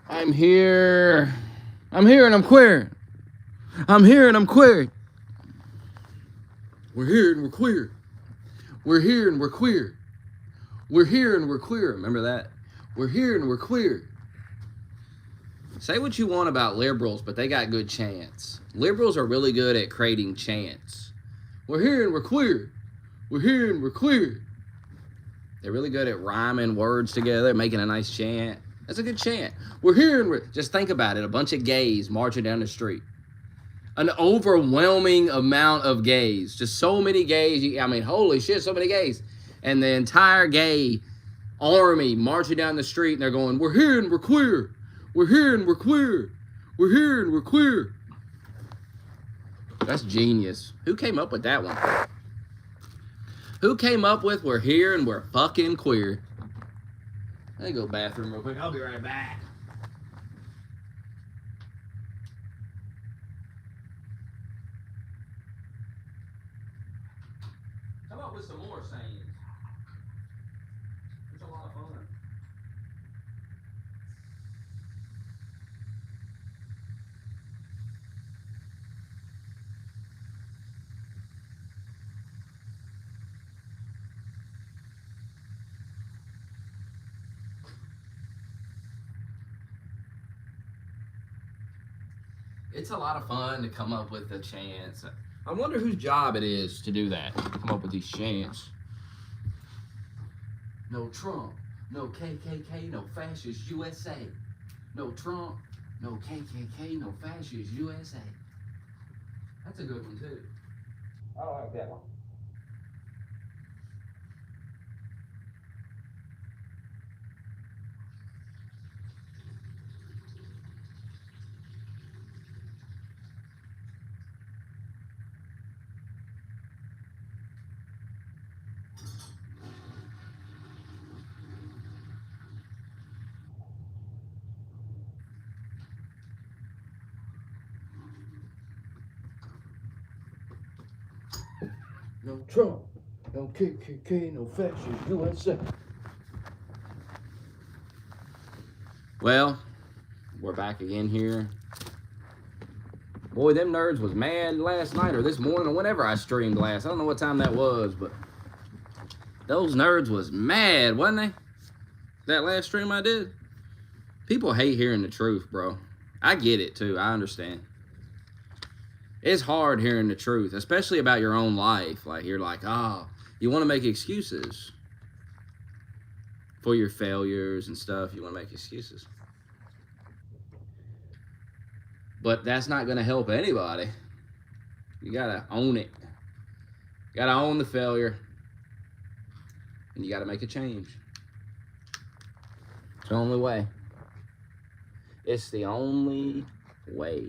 I'm here. I'm here and I'm queer. I'm here and I'm queer. We're here and we're queer. We're here and we're queer. We're here and we're queer. Remember that? We're here and we're queer. Say what you want about liberals, but they got good chants. Liberals are really good at creating chants. We're here and we're queer. We're here and we're queer. They're really good at rhyming words together, making a nice chant. That's a good chant. We're here and we're... Just think about it. A bunch of gays marching down the street. An overwhelming amount of gays. Just so many gays. I mean, holy shit, so many gays. And the entire gay army marching down the street, and they're going, we're here and we're queer. We're here and we're queer. We're here and we're queer. That's genius. Who came up with that one? Who came up with we're here and we're fucking queer? Let me go to the bathroom real quick. I'll be right back. Come up with some more sayings. It's a lot of fun. It's a lot of fun to come up with the chants. I wonder whose job it is to do that. Come up with these chants. No Trump, no KKK, no fascist USA. No Trump, no KKK, no fascist USA. That's a good one too. I like that one. No Trump, no KKK, no fascist USA. Well, we're back again here. Boy, them nerds was mad last night or this morning or whenever I streamed last. I don't know what time that was, but those nerds was mad, wasn't they? That last stream I did. People hate hearing the truth, bro. I get it too. I understand. It's hard hearing the truth, especially about your own life. Like, you're like, oh, you want to make excuses for your failures and stuff. You want to make excuses. But that's not going to help anybody. You got to own it. You got to own the failure. And you got to make a change. It's the only way. It's the only way.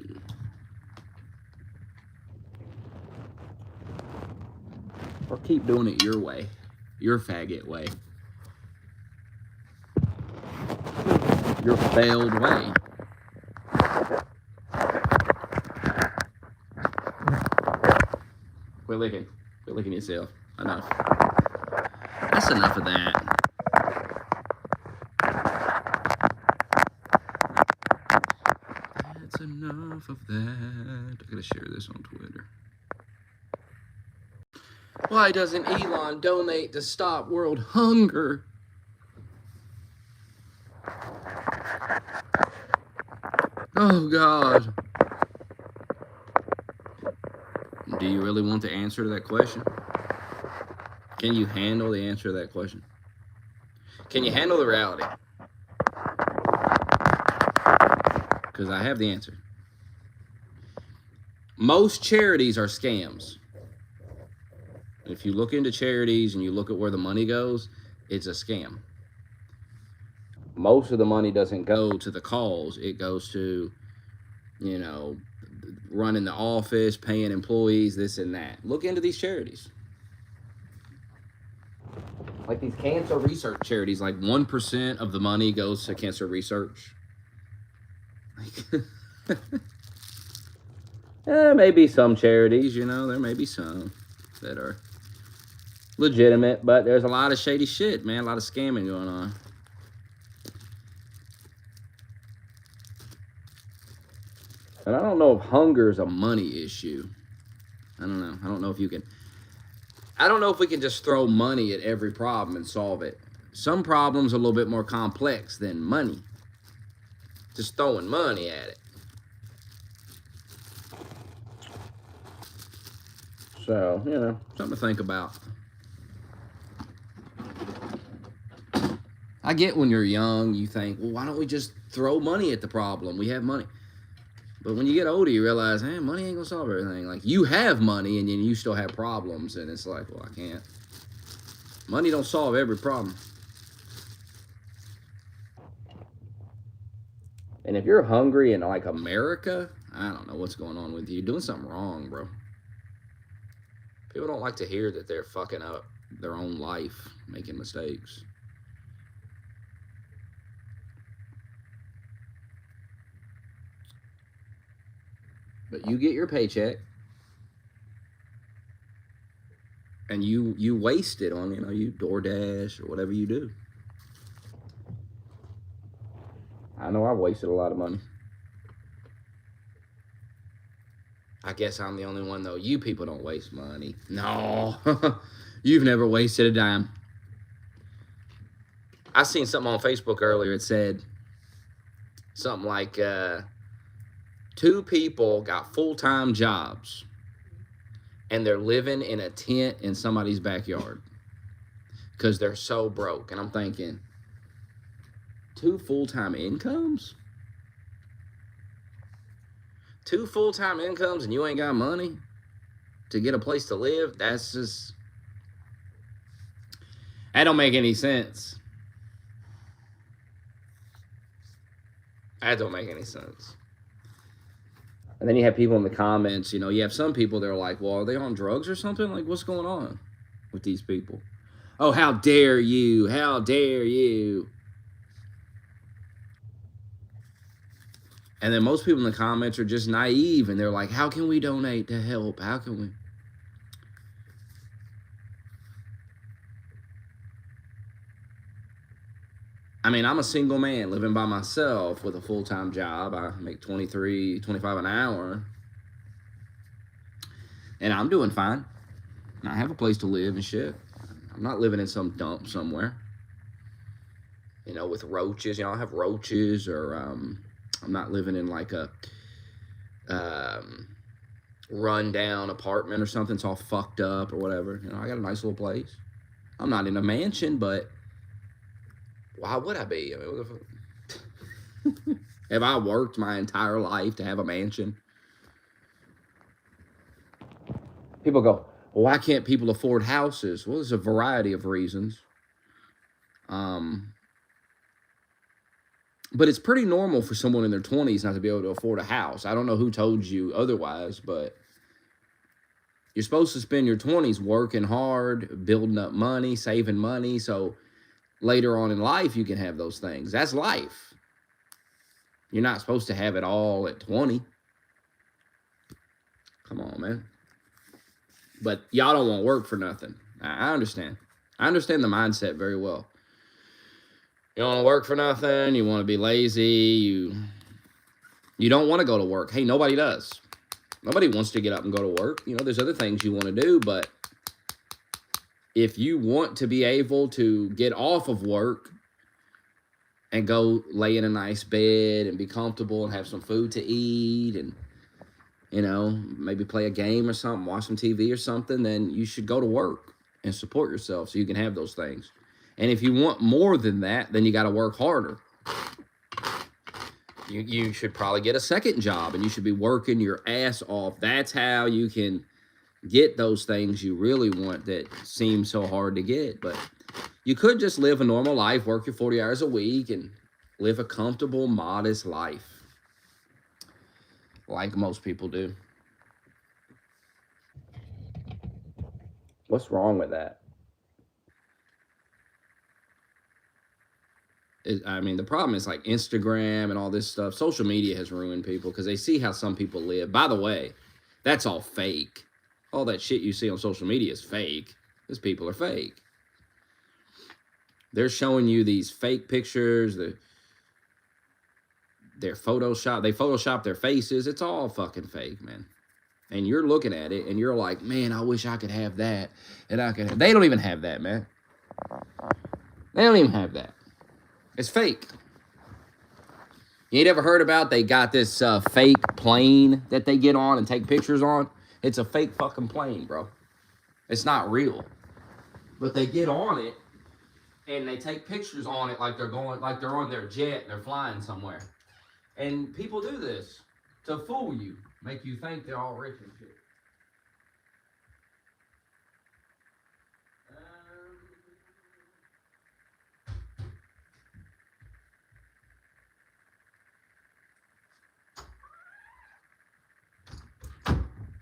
Or keep doing it your way. Your faggot way. Your failed way. Quit licking. Quit licking yourself. Enough. That's enough of that. That's enough of that. I gotta share this on Twitter. Why doesn't Elon donate to stop world hunger? Oh, God. Do you really want the answer to that question? Can you handle the answer to that question? Can you handle the reality? Because I have the answer. Most charities are scams. If you look into charities and you look at where the money goes, it's a scam. Most of the money doesn't go to the cause. It goes to, you know, running the office, paying employees, this and that. Look into these charities. Like these cancer research charities, like 1% of the money goes to cancer research. There may be some charities, you know, there may be some that are legitimate, but there's a lot of shady shit, man, a lot of scamming going on. And I don't know if hunger is a money issue. I don't know. I don't know if you can. I don't know if we can just throw money at every problem and solve it. Some problems are a little bit more complex than money. Just throwing money at it. So, you know, something to think about. I get when you're young, you think, well, why don't we just throw money at the problem? We have money. But when you get older, you realize, hey, money ain't gonna solve everything. Like, you have money and then you still have problems, and it's like, well, I can't. Money don't solve every problem. And if you're hungry in like America, I don't know what's going on with you. You're doing something wrong, bro. People don't like to hear that they're fucking up their own life, making mistakes. But you get your paycheck and you waste it on, you know, you DoorDash or whatever you do. I know I wasted a lot of money. I guess I'm the only one, though. You people don't waste money. No. You've never wasted a dime. I seen something on Facebook earlier. It said something like 2 people got full-time jobs and they're living in a tent in somebody's backyard because they're so broke. And I'm thinking, 2 full-time incomes? 2 full-time incomes and you ain't got money to get a place to live? That's just... that don't make any sense. That don't make any sense. And then you have people in the comments, you know, you have some people that are like, well, are they on drugs or something? Like, what's going on with these people? Oh, how dare you? How dare you? And then most people in the comments are just naive, and they're like, how can we donate to help? How can we? I mean, I'm a single man living by myself with a full-time job. I make $23, $25 an hour. And I'm doing fine. I have a place to live and shit. I'm not living in some dump somewhere, you know, with roaches. You know, I have roaches, or I'm not living in like a run-down apartment or something. It's all fucked up or whatever. You know, I got a nice little place. I'm not in a mansion, but why would I be? I mean, what the fuck? Have I worked my entire life to have a mansion? People go, well, why can't people afford houses? Well, there's a variety of reasons. But it's pretty normal for someone in their 20s not to be able to afford a house. I don't know who told you otherwise, but you're supposed to spend your 20s working hard, building up money, saving money, so later on in life you can have those things. That's life. You're not supposed to have it all at 20. Come on, man. But y'all don't want to work for nothing. I understand. I understand the mindset very well. You don't want to work for nothing. You want to be lazy. You don't want to go to work. Hey, nobody does. Nobody wants to get up and go to work. You know, there's other things you want to do, but if you want to be able to get off of work and go lay in a nice bed and be comfortable and have some food to eat and, you know, maybe play a game or something, watch some TV or something, then you should go to work and support yourself so you can have those things. And if you want more than that, then you got to work harder. You should probably get a second job, and you should be working your ass off. That's how you can get those things you really want that seem so hard to get. But you could just live a normal life, work your 40 hours a week, and live a comfortable, modest life like most people do. What's wrong with that? I mean, the problem is like Instagram and all this stuff. Social media has ruined people because they see how some people live. By the way, that's all fake. All that shit you see on social media is fake. These people are fake. They're showing you these fake pictures. their Photoshop. They Photoshop their faces. It's all fucking fake, man. And you're looking at it, and you're like, man, I wish I could have that. And I could have. They don't even have that, man. They don't even have that. It's fake. You ain't ever heard about they got this fake plane that they get on and take pictures on? It's a fake fucking plane, bro. It's not real. But they get on it, and they take pictures on it like they're on their jet and they're flying somewhere. And people do this to fool you, make you think they're all rich and shit.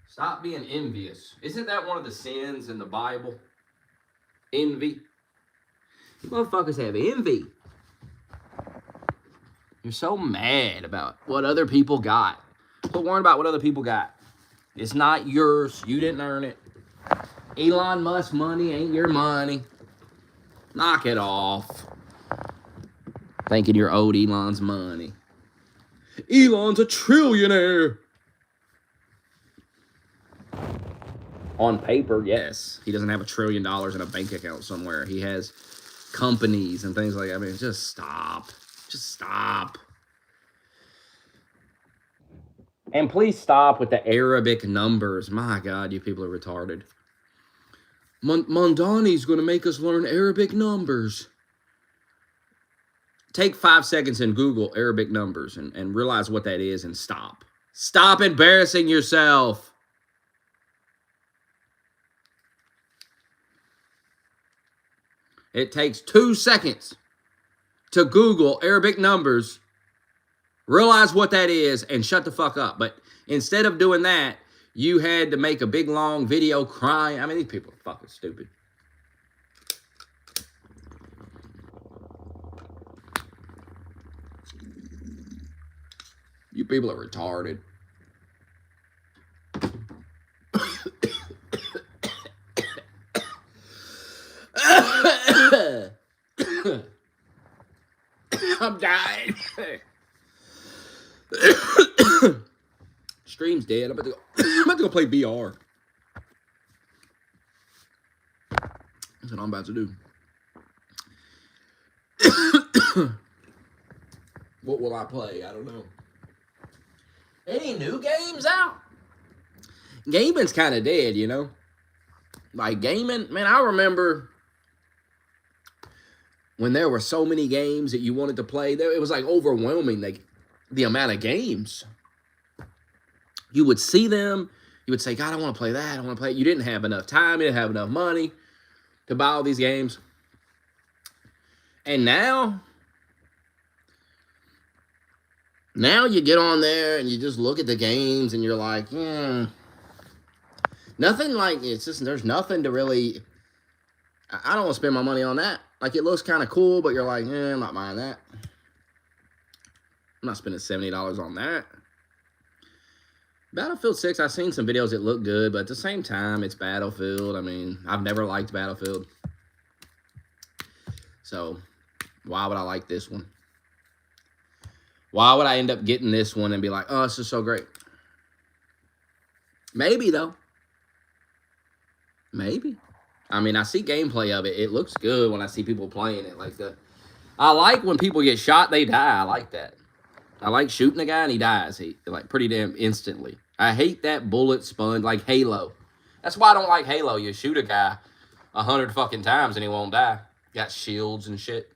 Stop being envious. Isn't that one of the sins in the Bible? Envy. You motherfuckers have envy. You're so mad about what other people got. Quit worrying about what other people got. It's not yours. You didn't earn it. Elon Musk money ain't your money. Knock it off. Thinking you're owed Elon's money. Elon's a trillionaire. On paper, yes. He doesn't have $1 trillion in a bank account somewhere. He has companies and things like that. I mean, just stop. Just stop. And please stop with the Arabic numbers. My God, you people are retarded. Mondani's going to make us learn Arabic numbers. Take 5 seconds and Google Arabic numbers and realize what that is and stop. Stop embarrassing yourself. It takes 2 seconds to Google Arabic numbers, realize what that is, and shut the fuck up. But instead of doing that, you had to make a big, long video crying. I mean, these people are fucking stupid. You people are retarded. I'm dying. Stream's dead. I'm about to go play VR. That's what I'm about to do. What will I play? I don't know. Any new games out? Gaming's kind of dead, you know? Like gaming, man, I remember when there were so many games that you wanted to play. It was like overwhelming, like the amount of games. You would see them, you would say, God, I want to play that, I want to play it. You didn't have enough time, you didn't have enough money to buy all these games. And now you get on there and you just look at the games and you're like, nothing like, it's just, there's nothing to really, I don't want to spend my money on that. Like, it looks kind of cool, but you're like, I'm not buying that. I'm not spending $70 on that. Battlefield 6, I've seen some videos that look good, but at the same time, it's Battlefield. I mean, I've never liked Battlefield. So, why would I like this one? Why would I end up getting this one and be like, oh, this is so great? Maybe, though. Maybe. I mean, I see gameplay of it. It looks good when I see people playing it. I like when people get shot, they die. I like that. I like shooting a guy and he dies. Like pretty damn instantly. I hate that bullet sponge, like Halo. That's why I don't like Halo. You shoot a guy 100 fucking times and he won't die. Got shields and shit.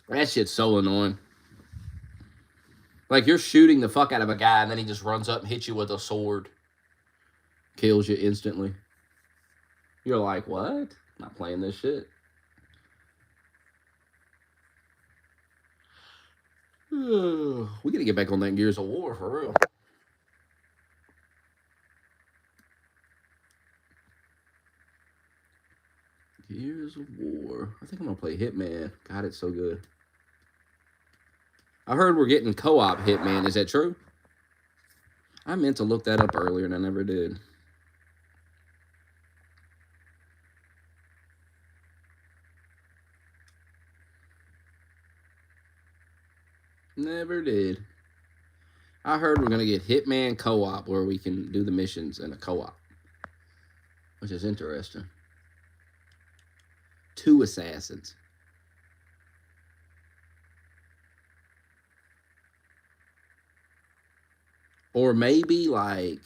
That shit's so annoying. Like, you're shooting the fuck out of a guy and then he just runs up and hits you with a sword. Kills you instantly. You're like, what? I'm not playing this shit. We gotta get back on that Gears of War for real. Gears of War. I think I'm gonna play Hitman. God, it's so good. I heard we're getting co-op Hitman. Is that true? I meant to look that up earlier and I never did. Never did. I heard we're going to get Hitman co-op where we can do the missions in a co-op, which is interesting. 2 assassins. Or maybe maybe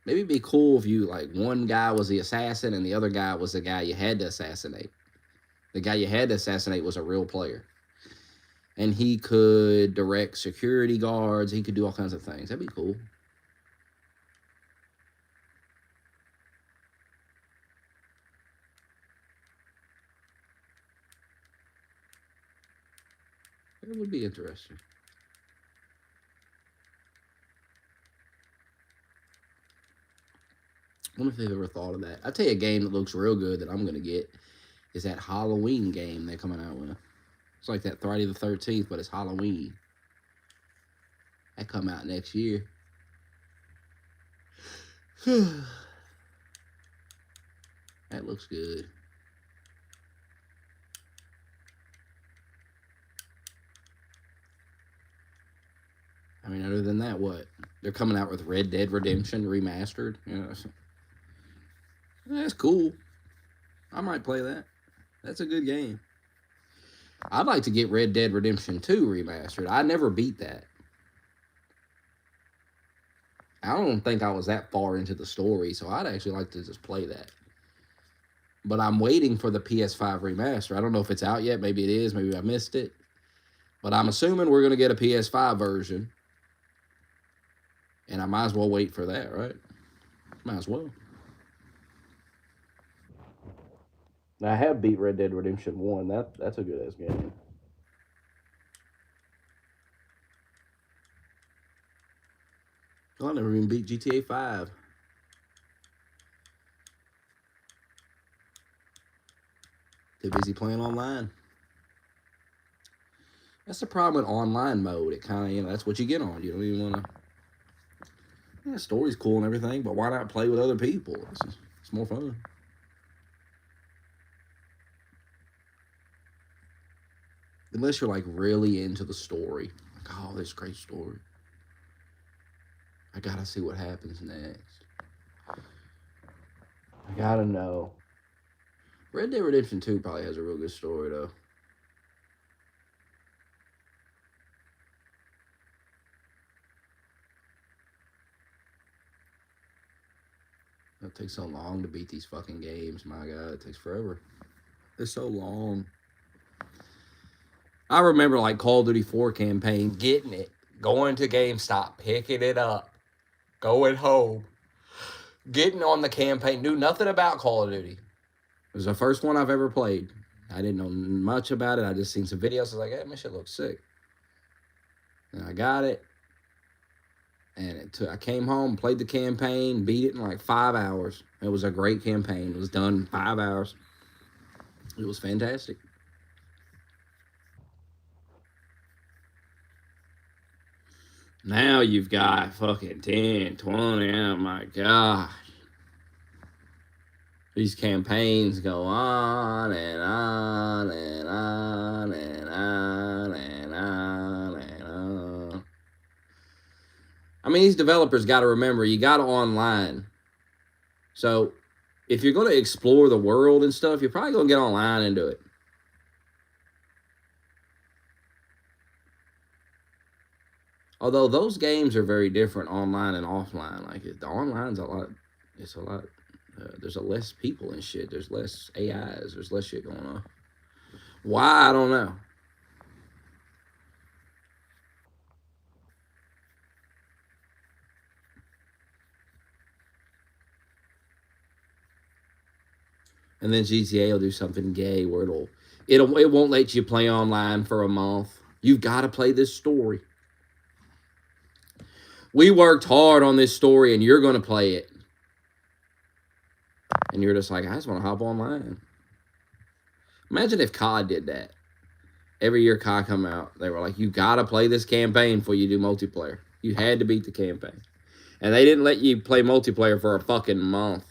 it'd be cool if you one guy was the assassin and the other guy was the guy you had to assassinate. The guy you had to assassinate was a real player. And he could direct security guards. He could do all kinds of things. That'd be cool. It would be interesting. I wonder if they've ever thought of that. I'll tell you a game that looks real good that I'm going to get is that Halloween game they're coming out with. It's like that Friday the 13th, but it's Halloween. That come out next year. That looks good. I mean, other than that, what? They're coming out with Red Dead Redemption Remastered. You know, that's cool. I might play that. That's a good game. I'd like to get Red Dead Redemption 2 Remastered. I never beat that. I don't think I was that far into the story, so I'd actually like to just play that. But I'm waiting for the PS5 remaster. I don't know if it's out yet. Maybe it is. Maybe I missed it. But I'm assuming we're going to get a PS5 version. And I might as well wait for that, right? Might as well. I have beat Red Dead Redemption 1. That's a good-ass game. I never even beat GTA 5. Too busy playing online. That's the problem with online mode. It kind of, that's what you get on. You don't even want to... Yeah, the story's cool and everything, but why not play with other people? It's more fun. Unless you're really into the story. Oh, this great story. I gotta see what happens next. I gotta know. Red Dead Redemption 2 probably has a real good story, though. It takes so long to beat these fucking games. My God, it takes forever. They're so long. I remember Call of Duty 4 campaign, getting it, going to GameStop, picking it up, going home, getting on the campaign, knew nothing about Call of Duty. It was the first one I've ever played. I didn't know much about it. I just seen some videos. I was like, hey, my shit looks sick. And I got it. And I came home, played the campaign, beat it in 5 hours. It was a great campaign. It was done in 5 hours. It was fantastic. Now you've got fucking 10, 20, oh my God. These campaigns go on and on and on and on and on and on. I mean, these developers got to remember, you got to online. So if you're going to explore the world and stuff, you're probably going to get online and do it. Although those games are very different online and offline. The online's it's a lot. There's less people and shit. There's less AIs. There's less shit going on. Why? I don't know. And then GTA will do something gay where it won't let you play online for a month. You've got to play this story. We worked hard on this story and you're going to play it. And you're just like, I just want to hop online. Imagine if COD did that. Every year COD come out, they were like, you got to play this campaign before you do multiplayer. You had to beat the campaign. And they didn't let you play multiplayer for a fucking month.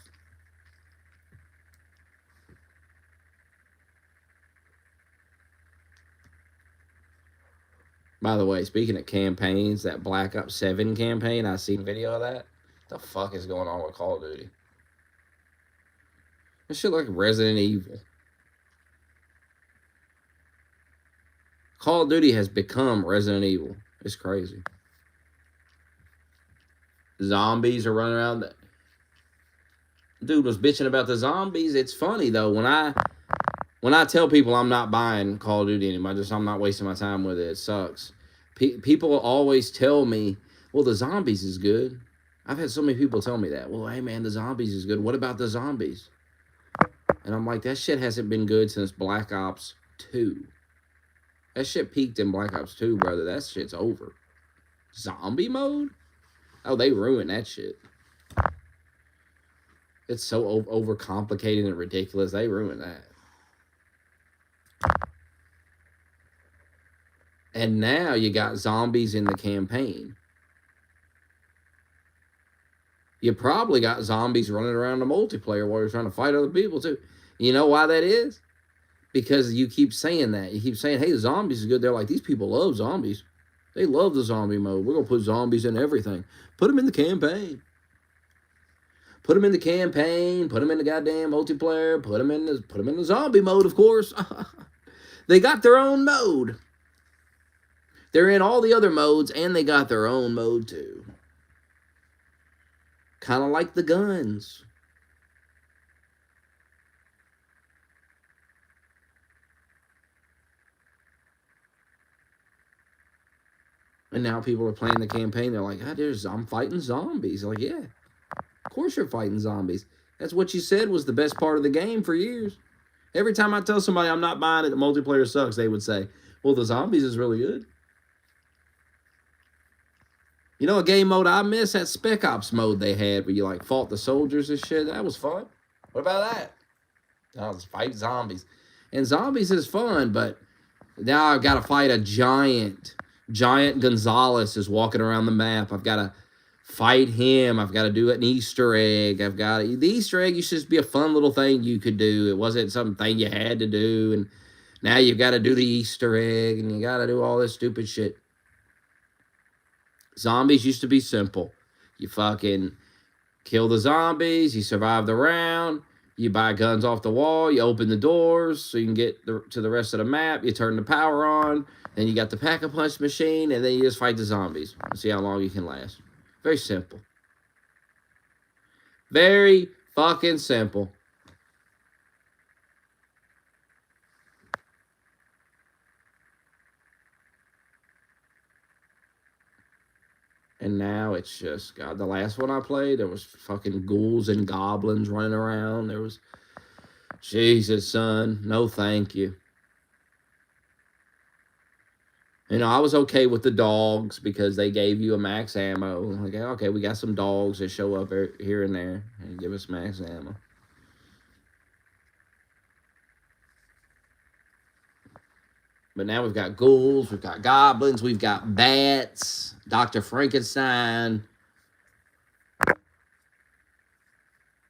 By the way, speaking of campaigns, that Black Ops 7 campaign, I seen a video of that. What the fuck is going on with Call of Duty? This shit like Resident Evil. Call of Duty has become Resident Evil. It's crazy. Zombies are running around. Dude was bitching about the zombies. It's funny though when I tell people I'm not buying Call of Duty anymore, I'm not wasting my time with it. It sucks. People always tell me, "Well, the zombies is good." I've had so many people tell me that. Well, hey man, the zombies is good. What about the zombies? And I'm like, that shit hasn't been good since Black Ops 2. That shit peaked in Black Ops 2, brother. That shit's over. Zombie mode? Oh, they ruined that shit. It's so overcomplicated and ridiculous. They ruined that. And now you got zombies in the campaign. You probably got zombies running around the multiplayer while you're trying to fight other people, too. You know why that is? Because you keep saying that. You keep saying, hey, the zombies is good. They're like, these people love zombies. They love the zombie mode. We're going to put zombies in everything. Put them in the campaign. Put them in the campaign. Put them in the goddamn multiplayer. Put them in the zombie mode, of course. They got their own mode. They're in all the other modes, and they got their own mode, too. Kind of like the guns. And now people are playing the campaign. They're like, I'm fighting zombies. They're like, yeah, of course you're fighting zombies. That's what you said was the best part of the game for years. Every time I tell somebody I'm not buying it, the multiplayer sucks, they would say, well, the zombies is really good. You know a game mode I miss? That Spec Ops mode they had where you like fought the soldiers and shit. That was fun. What about that? I was fight zombies. And zombies is fun, but now I've got to fight a giant. Giant Gonzalez is walking around the map. I've got to fight him. I've got to do an Easter egg. The Easter egg used to just be a fun little thing you could do. It wasn't something you had to do. And now you've got to do the Easter egg and you got to do all this stupid shit. Zombies used to be simple. You fucking kill the zombies. You survive the round. You buy guns off the wall. You open the doors so you can get to the rest of the map. You turn the power on. Then you got the pack-a-punch machine. And then you just fight the zombies. And see how long you can last. Very simple. Very fucking simple. And now it's just, God, the last one I played, there was fucking ghouls and goblins running around. There was, Jesus, son, no thank you. You know, I was okay with the dogs because they gave you a max ammo. Like, okay, we got some dogs that show up here and there and give us max ammo. But now we've got ghouls, we've got goblins, we've got bats, Dr. Frankenstein.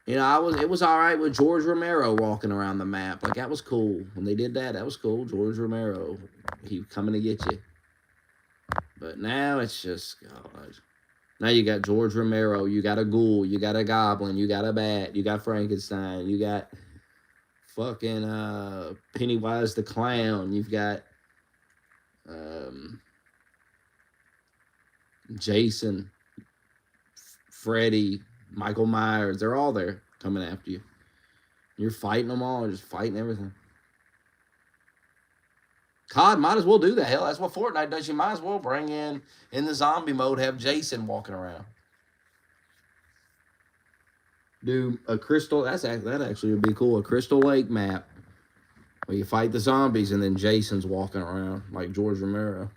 You know, it was all right with George Romero walking around the map. Like, that was cool. When they did that, that was cool. George Romero, he was coming to get you. But now it's just, God. Now you got George Romero, you got a ghoul, you got a goblin, you got a bat, you got Frankenstein, you got fucking Pennywise the Clown, you've got Jason, Freddy, Michael Myers. They're all there coming after you. You're fighting them all, just fighting everything. COD might as well do that. Hell, that's what Fortnite does. You might as well bring in the zombie mode, have Jason walking around. Do a crystal, that actually would be cool. A Crystal Lake map where you fight the zombies and then Jason's walking around like George Romero.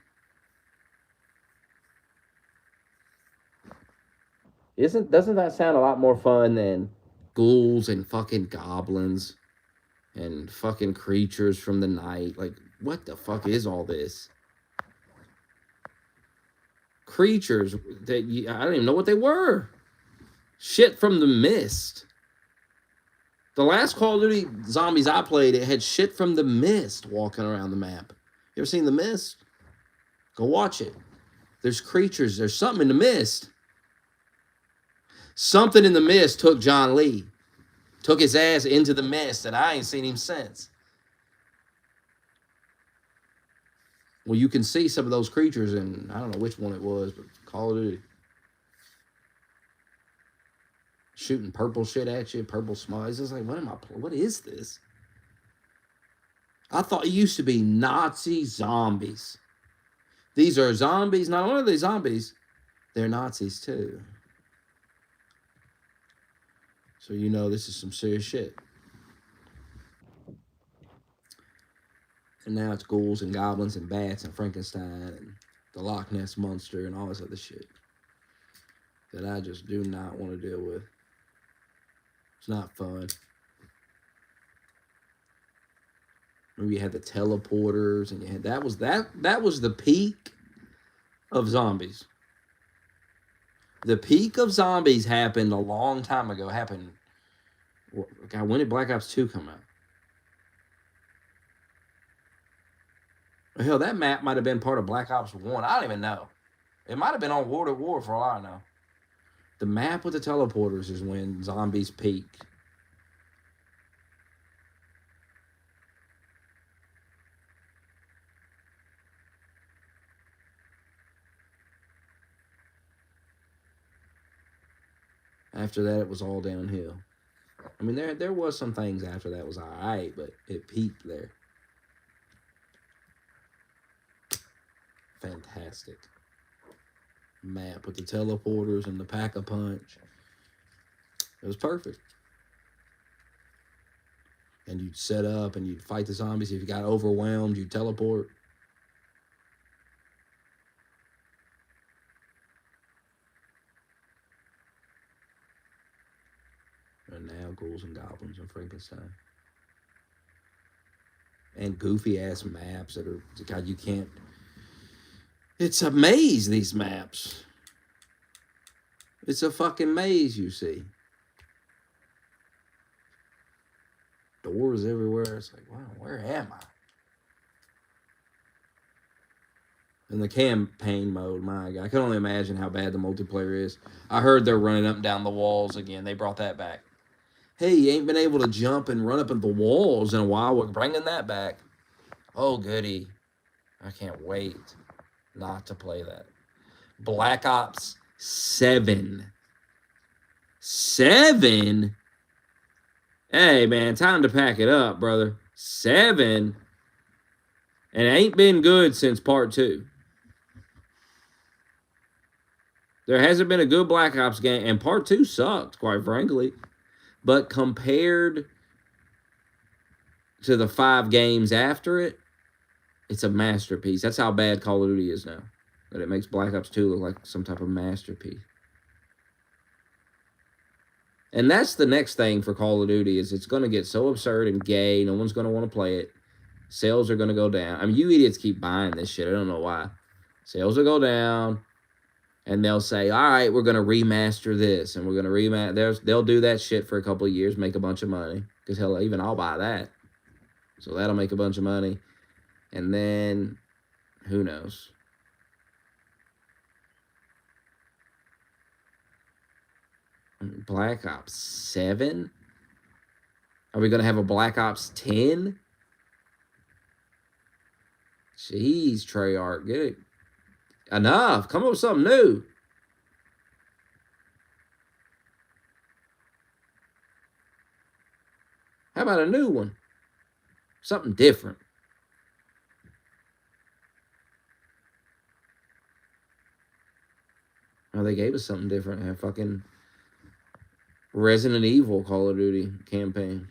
Doesn't that sound a lot more fun than ghouls and fucking goblins and fucking creatures from the night? Like, what the fuck is all this? Creatures that I don't even know what they were. Shit from the Mist. The last Call of Duty zombies I played, it had shit from the Mist walking around the map. You ever seen the Mist? Go watch it. There's creatures. There's something in the mist. Something in the mist took John Lee. Took his ass into the mist, and I ain't seen him since. Well, you can see some of those creatures in, I don't know which one it was, but Call of Duty. Shooting purple shit at you, purple smiles. It's like, what is this? I thought it used to be Nazi zombies. These are zombies. Not only are they zombies, they're Nazis too. So you know this is some serious shit. And now it's ghouls and goblins and bats and Frankenstein and the Loch Ness Monster and all this other shit that I just do not want to deal with. It's not fun. Maybe you had the teleporters, and you had that was the peak of zombies. The peak of zombies happened a long time ago. God, when did Black Ops 2 come out? Hell, that map might have been part of Black Ops 1. I don't even know. It might have been on World at War for all I know. The map with the teleporters is when zombies peaked. After that, it was all downhill. I mean, there was some things after that was all right, but it peaked there. Fantastic map with the teleporters and the pack-a-punch. It was perfect. And you'd set up and you'd fight the zombies. If you got overwhelmed, you'd teleport. And now ghouls and goblins and Frankenstein. And goofy ass maps that are, God, you can't. It's a maze, these maps. It's a fucking maze, you see. Doors everywhere. It's like, wow, where am I? In the campaign mode, my God, I can only imagine how bad the multiplayer is. I heard they're running up and down the walls again. They brought that back. Hey, you ain't been able to jump and run up at the walls in a while. We're bringing that back. Oh, goody. I can't wait not to play that. Black Ops 7. 7? Hey, man, time to pack it up, brother. 7? And it ain't been good since part 2. There hasn't been a good Black Ops game, and part 2 sucked, quite frankly. But compared to the 5 games after it, it's a masterpiece. That's how bad Call of Duty is now. That it makes Black Ops 2 look like some type of masterpiece. And that's the next thing for Call of Duty is it's going to get so absurd and gay. No one's going to want to play it. Sales are going to go down. I mean, you idiots keep buying this shit. I don't know why. Sales will go down. And they'll say, all right, we're going to remaster this. And we're going to remaster. They'll do that shit for a couple of years, make a bunch of money. Because, hell, even I'll buy that. So that'll make a bunch of money. And then, who knows? Black Ops 7? Are we going to have a Black Ops 10? Jeez, Treyarch, get it. Enough. Come up with something new. How about a new one? Something different. Oh, they gave us something different. A fucking Resident Evil Call of Duty campaign.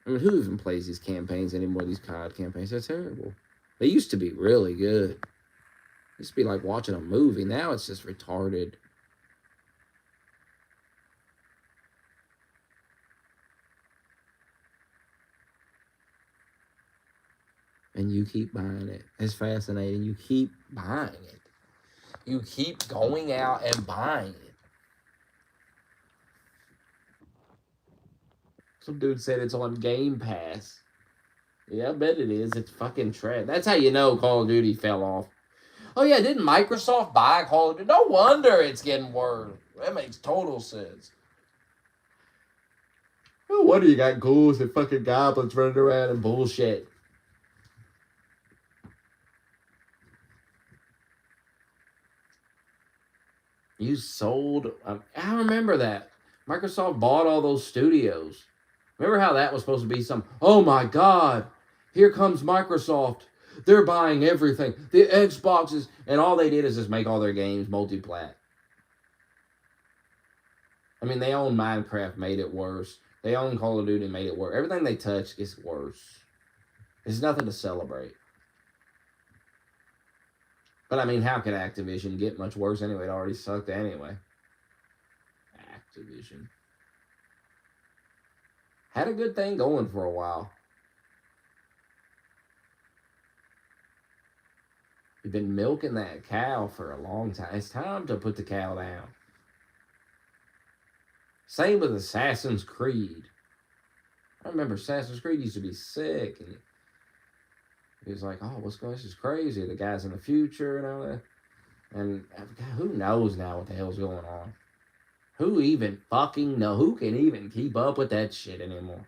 I mean, who even plays these campaigns anymore, these COD campaigns? They're terrible. They used to be really good. It used to be like watching a movie. Now it's just retarded. And you keep buying it. It's fascinating. You keep buying it. You keep going out and buying it. Some dude said it's on Game Pass. Yeah, I bet it is. It's fucking trash. That's how you know Call of Duty fell off. Oh yeah, didn't Microsoft buy Call of Duty? No wonder it's getting worse. That makes total sense. No wonder you got ghouls and fucking goblins running around and bullshit. You sold. I remember that. Microsoft bought all those studios. Remember how that was supposed to be some. Oh my God, here comes Microsoft. They're buying everything. The Xboxes. And all they did is just make all their games multi-plat. I mean, they own Minecraft, made it worse. They own Call of Duty, made it worse. Everything they touch is worse. There's nothing to celebrate. But I mean, how could Activision get much worse anyway? It already sucked anyway. Activision had a good thing going for a while. You've been milking that cow for a long time. It's time to put the cow down. Same with Assassin's Creed. I remember Assassin's Creed used to be sick, and he was like, "Oh, what's going? This is crazy. The guy's in the future and all that." And who knows now what the hell's going on? Who even fucking know? Who can even keep up with that shit anymore?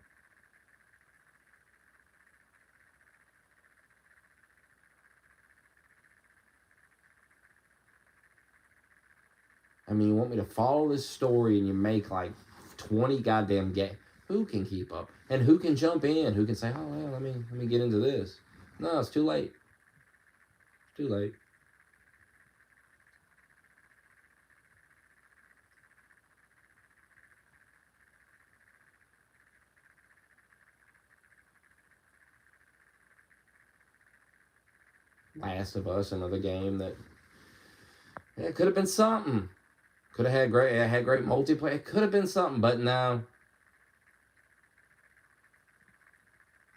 I mean, you want me to follow this story and you make like 20 goddamn games? Who can keep up? And who can jump in? Who can say, "Oh, well, let me get into this"? No, it's too late. It's too late. Last of Us, another game that it could have been something. Could have had great multiplayer. It could have been something, but no.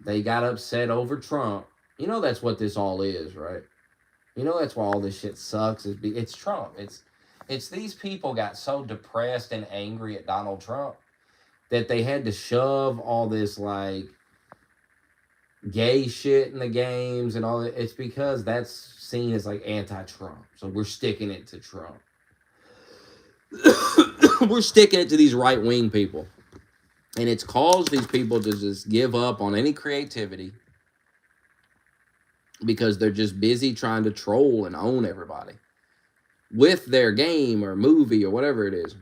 They got upset over Trump. You know that's what this all is, right? You know that's why all this shit sucks. It's Trump. It's these people got so depressed and angry at Donald Trump that they had to shove all this like gay shit in the games and all that. It's because that's seen as like anti-Trump. So we're sticking it to Trump. We're sticking it to these right-wing people. And it's caused these people to just give up on any creativity because they're just busy trying to troll and own everybody with their game or movie or whatever it is.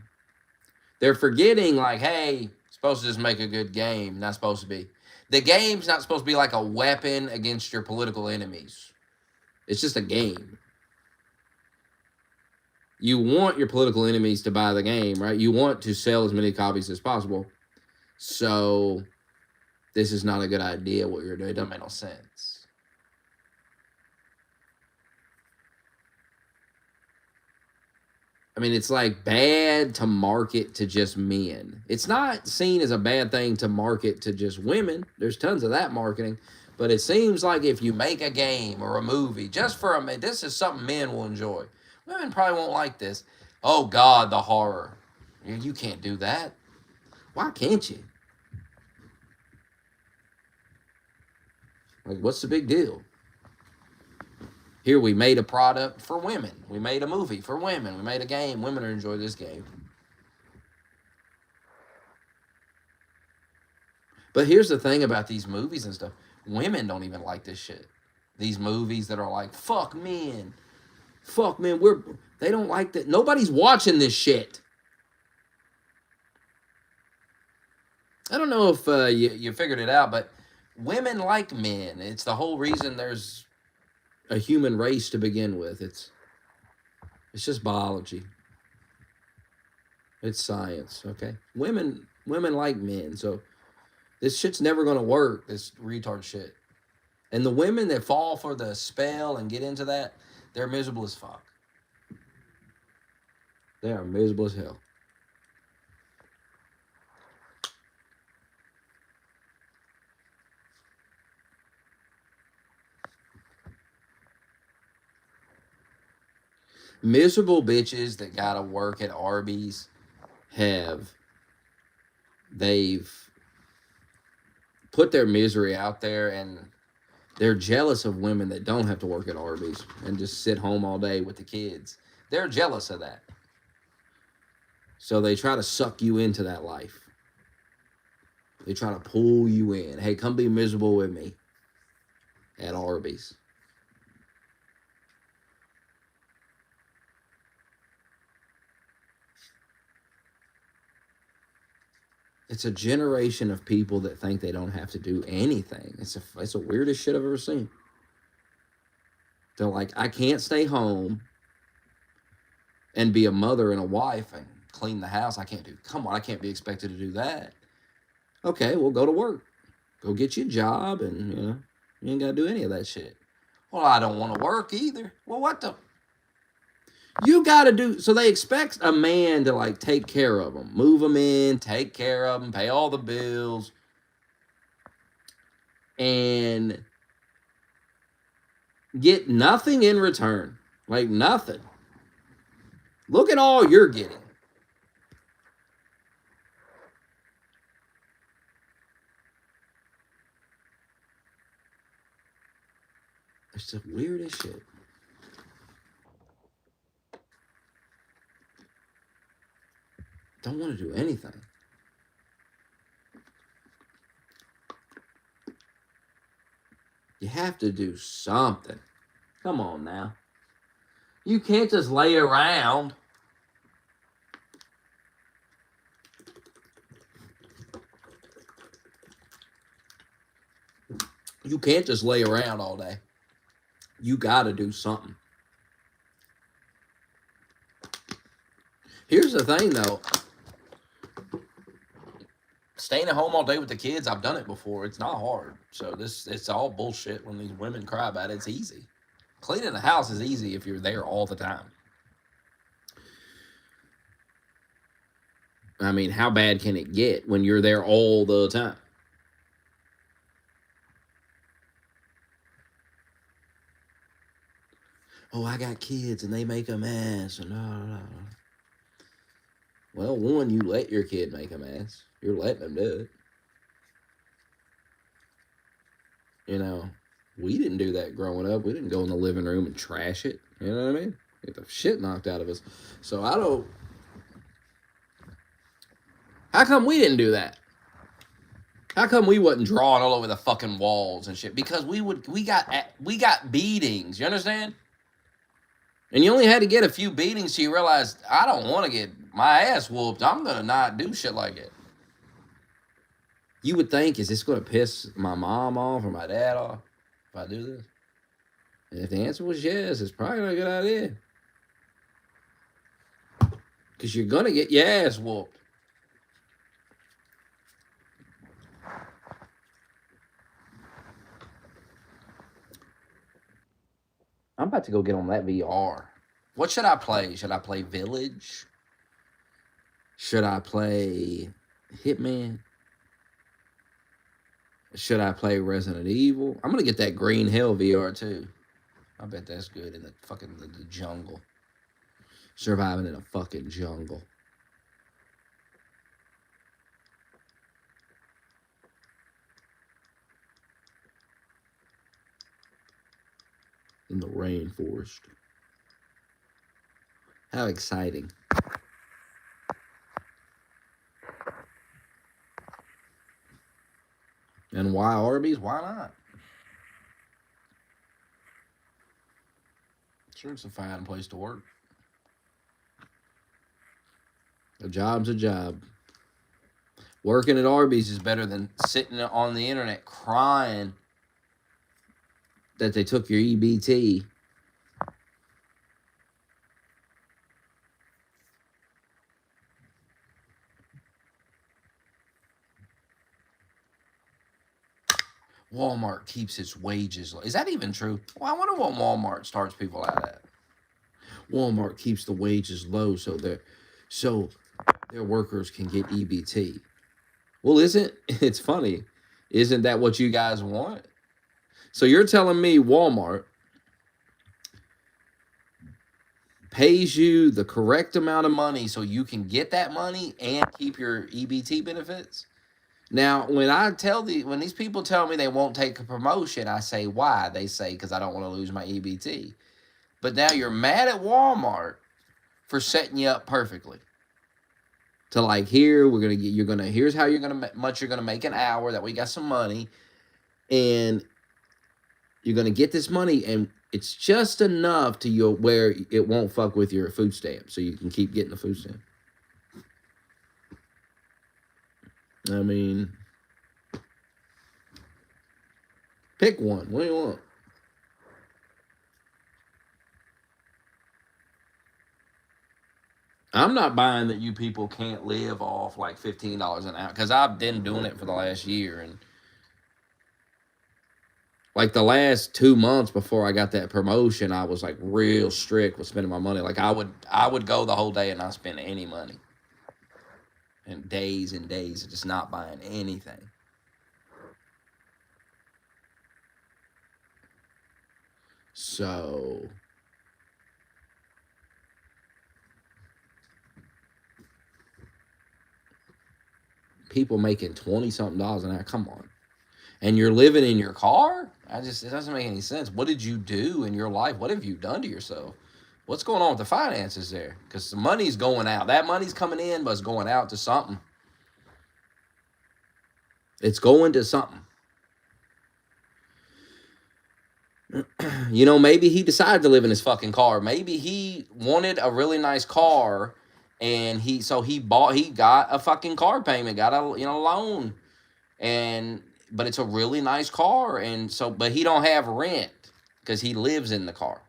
They're forgetting, like, hey, supposed to just make a good game. Not supposed to be. The game's not supposed to be like a weapon against your political enemies. It's just a game. You want your political enemies to buy the game, right? You want to sell as many copies as possible. So this is not a good idea what you're doing. It doesn't make no sense. I mean, it's like bad to market to just men. It's not seen as a bad thing to market to just women. There's tons of that marketing. But it seems like if you make a game or a movie just for a man, this is something men will enjoy. Women probably won't like this. Oh, God, the horror. You can't do that. Why can't you? Like, what's the big deal? Here we made a product for women. We made a movie for women. We made a game. Women are enjoying this game. But here's the thing about these movies and stuff. Women don't even like this shit. These movies that are like, fuck men. Fuck men. They don't like that. Nobody's watching this shit. I don't know if you figured it out, but women like men. It's the whole reason there's a human race to begin with. It's just biology. It's science, okay? Women like men, so this shit's never gonna work, this retard shit. And the women that fall for the spell and get into that, they're miserable as fuck. They are miserable as hell. Miserable bitches that gotta work at Arby's they've put their misery out there, and they're jealous of women that don't have to work at Arby's and just sit home all day with the kids. They're jealous of that. So they try to suck you into that life. They try to pull you in. Hey, come be miserable with me at Arby's. It's a generation of people that think they don't have to do anything. It's the weirdest shit I've ever seen. They're like, I can't stay home and be a mother and a wife and clean the house. I can't do. Come on, I can't be expected to do that. Okay, well, go to work. Go get you a job, and you ain't gotta do any of that shit. Well, I don't want to work either. Well, what the? You got to do. So they expect a man to like take care of them, move them in, take care of them, pay all the bills, and get nothing in return. Like nothing. Look at all you're getting. It's the weirdest shit. Don't want to do anything. You have to do something. Come on now. You can't just lay around. You can't just lay around all day. You got to do something. Here's the thing, though. Staying at home all day with the kids, I've done it before. It's not hard. So it's all bullshit when these women cry about it. It's easy. Cleaning the house is easy if you're there all the time. I mean, how bad can it get when you're there all the time? Oh, I got kids and they make a mess. No. Well, one, you let your kid make a mess. You're letting them do it. You know, we didn't do that growing up. We didn't go in the living room and trash it. You know what I mean? Get the shit knocked out of us. So I don't. How come we didn't do that? How come we wasn't drawing all over the fucking walls and shit? Because we got beatings. You understand? And you only had to get a few beatings till you realized I don't want to get my ass whooped. I'm gonna not do shit like it. You would think, is this gonna piss my mom off or my dad off if I do this? And if the answer was yes, it's probably not a good idea. Because you're gonna get your ass whooped. I'm about to go get on that VR. What should I play? Should I play Village? Should I play Hitman? Should I play Resident Evil? I'm gonna get that Green Hell VR too. I bet that's good in the fucking the jungle. Surviving in a fucking jungle. In the rainforest. How exciting. And why Arby's? Why not? Sure, it's a fine place to work. A job's a job. Working at Arby's is better than sitting on the internet crying that they took your EBT. Walmart keeps its wages low. Is that even true? Well, I wonder what Walmart starts people out at. Walmart keeps the wages low so their workers can get EBT. Well, it's funny. Isn't that what you guys want? So you're telling me Walmart pays you the correct amount of money so you can get that money and keep your EBT benefits? Now, when these people tell me they won't take a promotion, I say, why? They say, because I don't want to lose my EBT. But now you're mad at Walmart for setting you up perfectly. To like, here, here's how much you're gonna make an hour, that way you got some money, and you're gonna get this money, and it's just enough to where it won't fuck with your food stamp, so you can keep getting the food stamp. I mean, pick one. What do you want? I'm not buying that you people can't live off like $15 an hour, because I've been doing it for the last year, and like the last 2 months before I got that promotion, I was like real strict with spending my money. Like I would go the whole day and not spend any money, and days of just not buying anything. So people making $20-something an hour, come on. And you're living in your car? It doesn't make any sense. What did you do in your life? What have you done to yourself? What's going on with the finances there? Because the money's going out. That money's coming in, but it's going out to something. It's going to something. You know, maybe he decided to live in his fucking car. Maybe he wanted a really nice car, and he got a fucking car payment, got a loan, but it's a really nice car, and so, but he don't have rent because he lives in the car.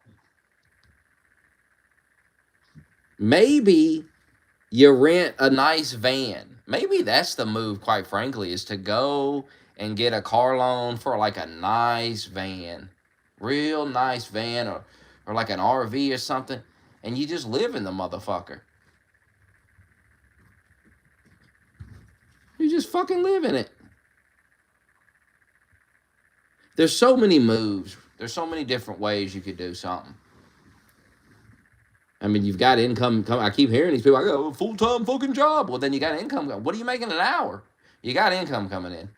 Maybe you rent a nice van. Maybe that's the move, quite frankly, is to go and get a car loan for like a nice van. Real nice van, or like an RV or something, and you just live in the motherfucker. You just fucking live in it. There's so many moves. There's so many different ways you could do something. I mean, you've got income. I keep hearing these people, I got a full-time fucking job. Well, then you got income. What are you making an hour? You got income coming in.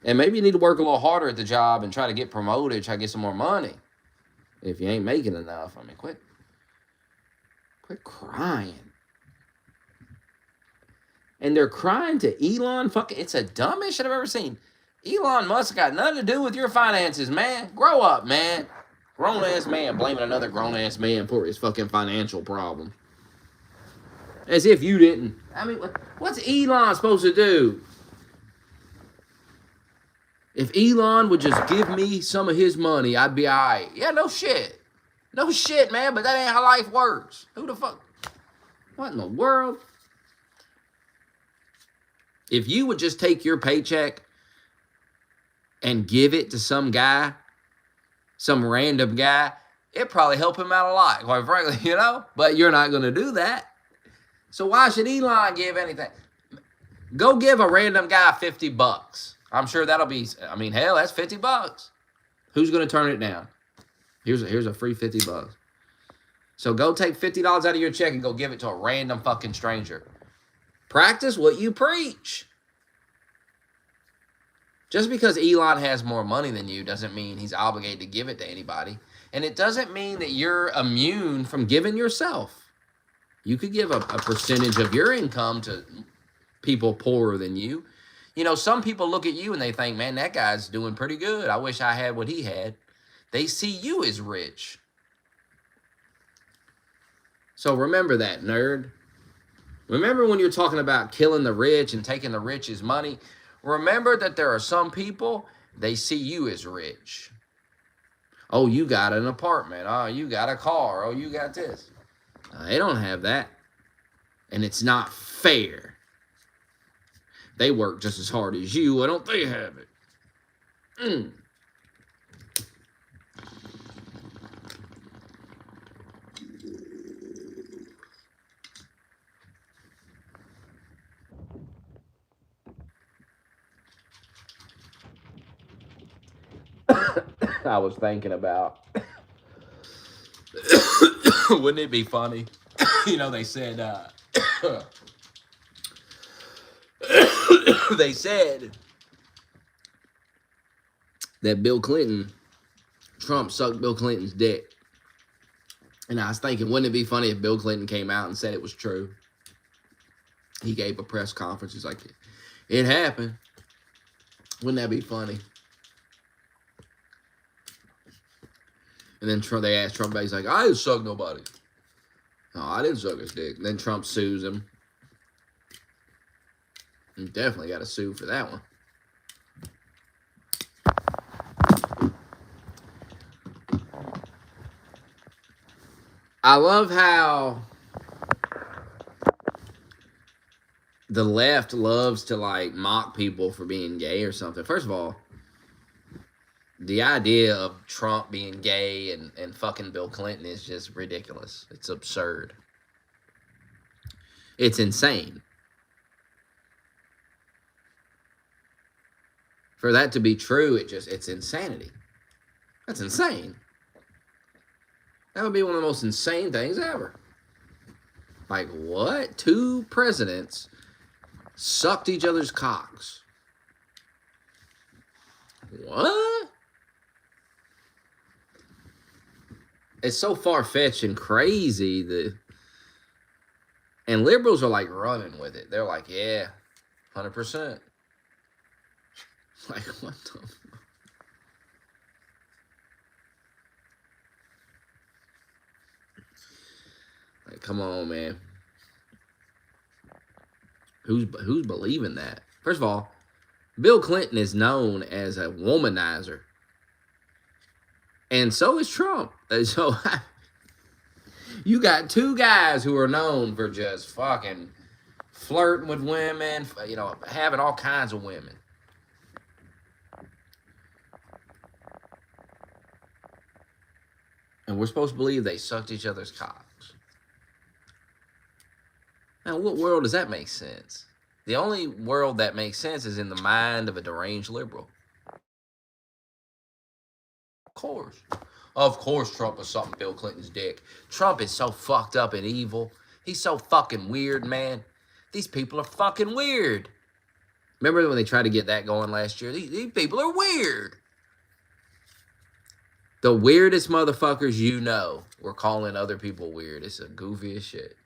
And maybe you need to work a little harder at the job and try to get promoted, try to get some more money. If you ain't making enough, I mean, quit crying. And they're crying to Elon. It's the dumbest shit I've ever seen. Elon Musk got nothing to do with your finances, man. Grow up, man. Grown-ass man blaming another grown-ass man for his fucking financial problem. As if you didn't. I mean, what's Elon supposed to do? If Elon would just give me some of his money, I'd be all right. Yeah, no shit. No shit, man, but that ain't how life works. Who the fuck? What in the world? If you would just take your paycheck and give it to some guy, some random guy, it'd probably help him out a lot, quite frankly, you know? But you're not going to do that. So why should Elon give anything? Go give a random guy $50. I'm sure that'll be, I mean, hell, that's $50. Who's going to turn it down? Here's a free $50. So go take $50 out of your check and go give it to a random fucking stranger. Practice what you preach. Just because Elon has more money than you doesn't mean he's obligated to give it to anybody. And it doesn't mean that you're immune from giving yourself. You could give a percentage of your income to people poorer than you. You know, some people look at you and they think, man, that guy's doing pretty good. I wish I had what he had. They see you as rich. So remember that, nerd. Remember when you're talking about killing the rich and taking the rich's money, remember that there are some people, they see you as rich. Oh, you got an apartment. Oh, you got a car. Oh, you got this. They don't have that. And it's not fair. They work just as hard as you. Why don't they have it? I was thinking about, wouldn't it be funny? You know, they said, they said that Trump sucked Bill Clinton's dick. And I was thinking, wouldn't it be funny if Bill Clinton came out and said it was true? He gave a press conference. He's like, it happened. Wouldn't that be funny? And then they asked Trump, he's like, I didn't suck nobody. No, I didn't suck his dick. And then Trump sues him. You definitely got to sue for that one. I love how the left loves to, like, mock people for being gay or something. First of all, the idea of Trump being gay and fucking Bill Clinton is just ridiculous. It's absurd. It's insane. For that to be true, it's insanity. That's insane. That would be one of the most insane things ever. Like, what? 2 presidents sucked each other's cocks. What? It's so far-fetched and crazy. And liberals are, like, running with it. They're like, yeah, 100%. Like, what the fuck? Like, come on, man. Who's believing that? First of all, Bill Clinton is known as a womanizer. And so is Trump. So you got 2 guys who are known for just fucking flirting with women, you know, having all kinds of women. And we're supposed to believe they sucked each other's cocks. Now, what world does that make sense? The only world that makes sense is in the mind of a deranged liberal. Of course Trump was sucking Bill Clinton's dick. Trump is so fucked up and evil. He's so fucking weird, man. These people are fucking weird. Remember when they tried to get that going last year? These people are weird. The weirdest motherfuckers you know were calling other people weird. It's the goofiest shit.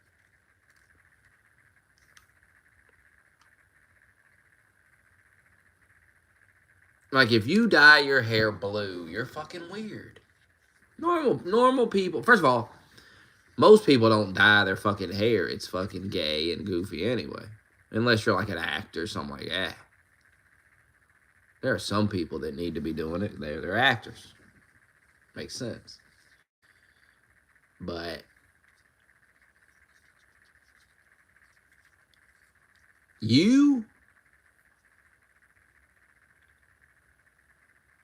Like, if you dye your hair blue, you're fucking weird. Normal people. First of all, most people don't dye their fucking hair. It's fucking gay and goofy anyway. Unless you're like an actor or something like that. There are some people that need to be doing it. They're actors. Makes sense. But you?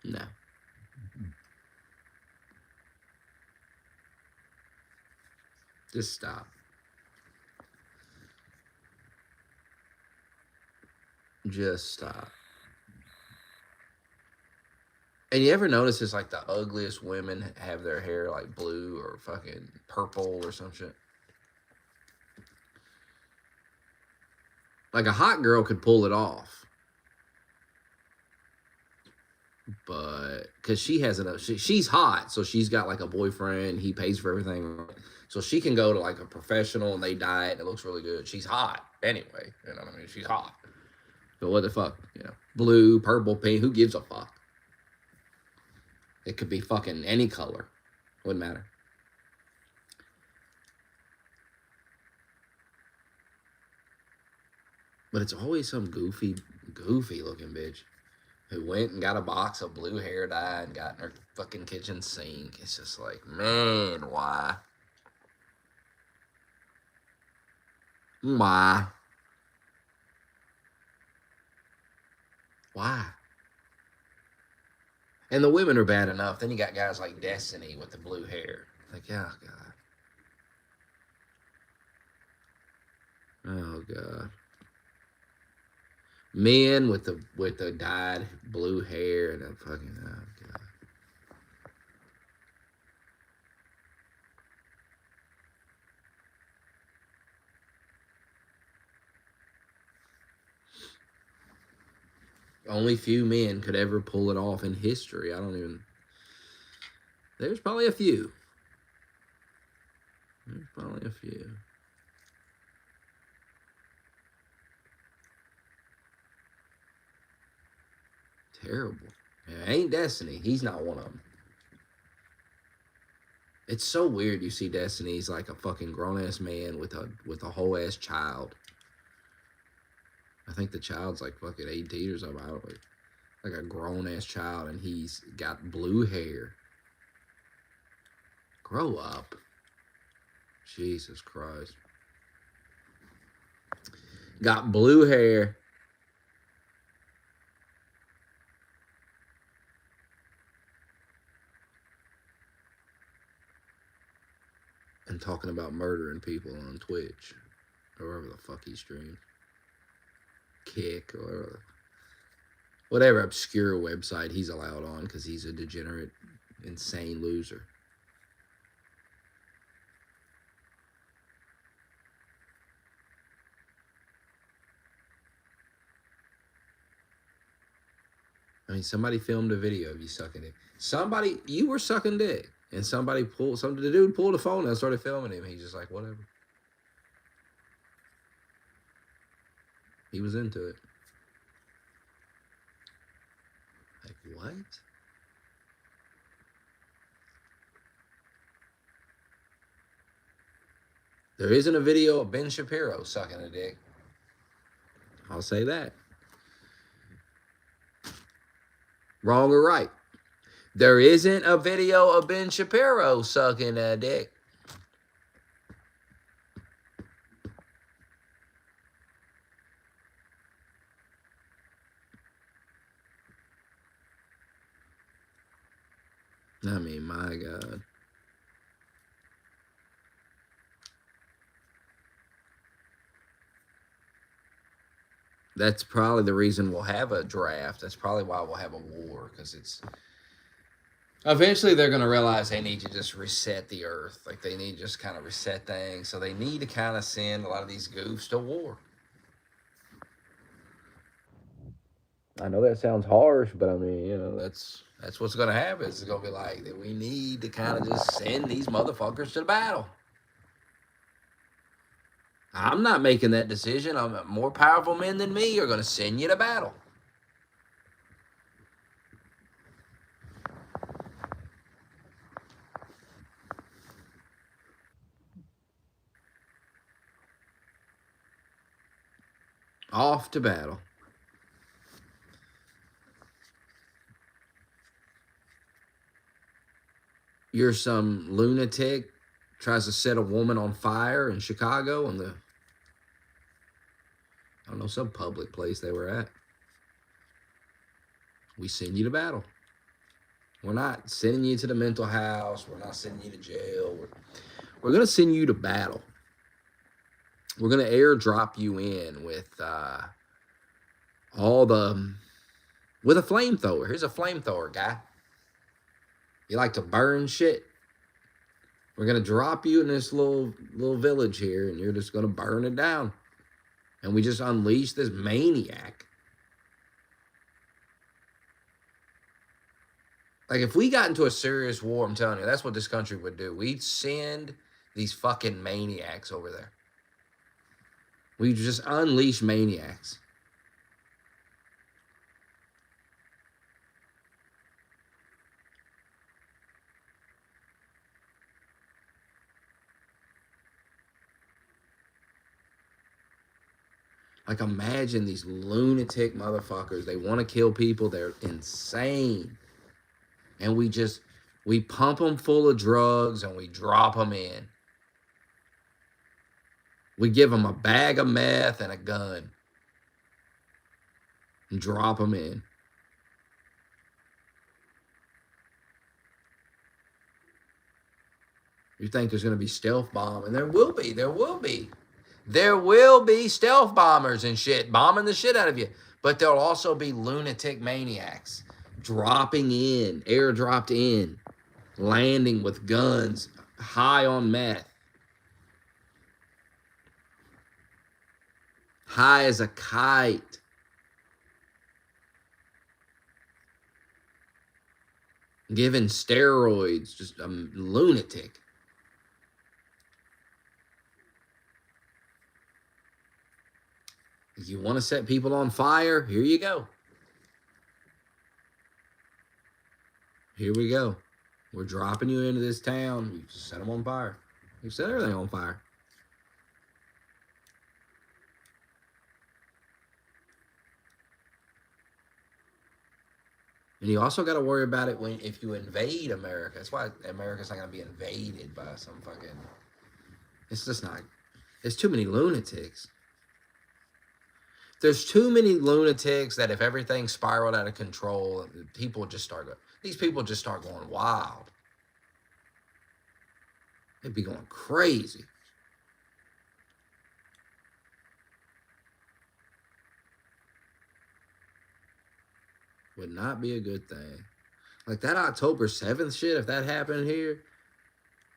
No. Just stop. Just stop. And you ever notice it's like the ugliest women have their hair like blue or fucking purple or some shit? Like a hot girl could pull it off. But because she has enough, she's hot, so she's got like a boyfriend, he pays for everything, so she can go to like a professional and they dye it and it looks really good. She's hot anyway, you know what I mean? She's hot. So what the fuck, you know? Blue, purple, pink, who gives a fuck? It could be fucking any color, wouldn't matter. But it's always some goofy looking bitch who went and got a box of blue hair dye and got in her fucking kitchen sink. It's just like, man, why? Why? Why? And the women are bad enough. Then you got guys like Destiny with the blue hair. Like, oh, God. Oh, God. Men with the dyed blue hair and a fucking, oh, God. Only few men could ever pull it off in history. I don't even. There's probably a few. There's probably a few. Terrible. Yeah, ain't Destiny. He's not one of them. It's so weird. You see Destiny's like a fucking grown ass man with a whole ass child. I think the child's like fucking 18 or something. I don't know. Like a grown ass child, and he's got blue hair. Grow up. Jesus Christ. Got blue hair. And talking about murdering people on Twitch. Or wherever the fuck he streams. Kick or whatever obscure website he's allowed on because he's a degenerate, insane loser. I mean, somebody filmed a video of you sucking dick. You were sucking dick, and the dude pulled a phone and started filming him. He's just like, whatever. He was into it. Like, what? There isn't a video of Ben Shapiro sucking a dick. I'll say that. Wrong or right? There isn't a video of Ben Shapiro sucking a dick. I mean, my God. That's probably the reason we'll have a draft. That's probably why we'll have a war, because it's eventually they're going to realize they need to just reset the earth. Like, they need to just kind of reset things. So they need to kind of send a lot of these goofs to war. I know that sounds harsh, but I mean, you know, that's what's going to happen. It's going to be like that. We need to kind of just send these motherfuckers to the battle. I'm not making that decision. More powerful men than me are going to send you to battle. Off to battle. You're some lunatic tries to set a woman on fire in Chicago on the, I don't know, some public place they were at. We send you to battle. We're not sending you to the mental house. We're not sending you to jail. We're going to send you to battle. We're going to airdrop you in with with a flamethrower. Here's a flamethrower, guy. You like to burn shit? We're going to drop you in this little village here, and you're just going to burn it down. And we just unleash this maniac. Like, if we got into a serious war, I'm telling you, that's what this country would do. We'd send these fucking maniacs over there. We'd just unleash maniacs. Like, imagine these lunatic motherfuckers. They want to kill people. They're insane. And we pump them full of drugs and we drop them in. We give them a bag of meth and a gun. And drop them in. You think there's going to be stealth bomb, and there will be. There will be stealth bombers and shit bombing the shit out of you. But there'll also be lunatic maniacs dropping in, airdropped in, landing with guns, high on meth, high as a kite. Giving steroids, just a lunatic. If you want to set people on fire, here you go. Here we go. We're dropping you into this town. You set them on fire. You set everything on fire. And you also got to worry about it if you invade America. That's why America's not going to be invaded by some fucking. It's just not. There's too many lunatics. There's too many lunatics that if everything spiraled out of control, people just start. These people just start going wild. They'd be going crazy. Would not be a good thing. Like that October 7th shit, if that happened here,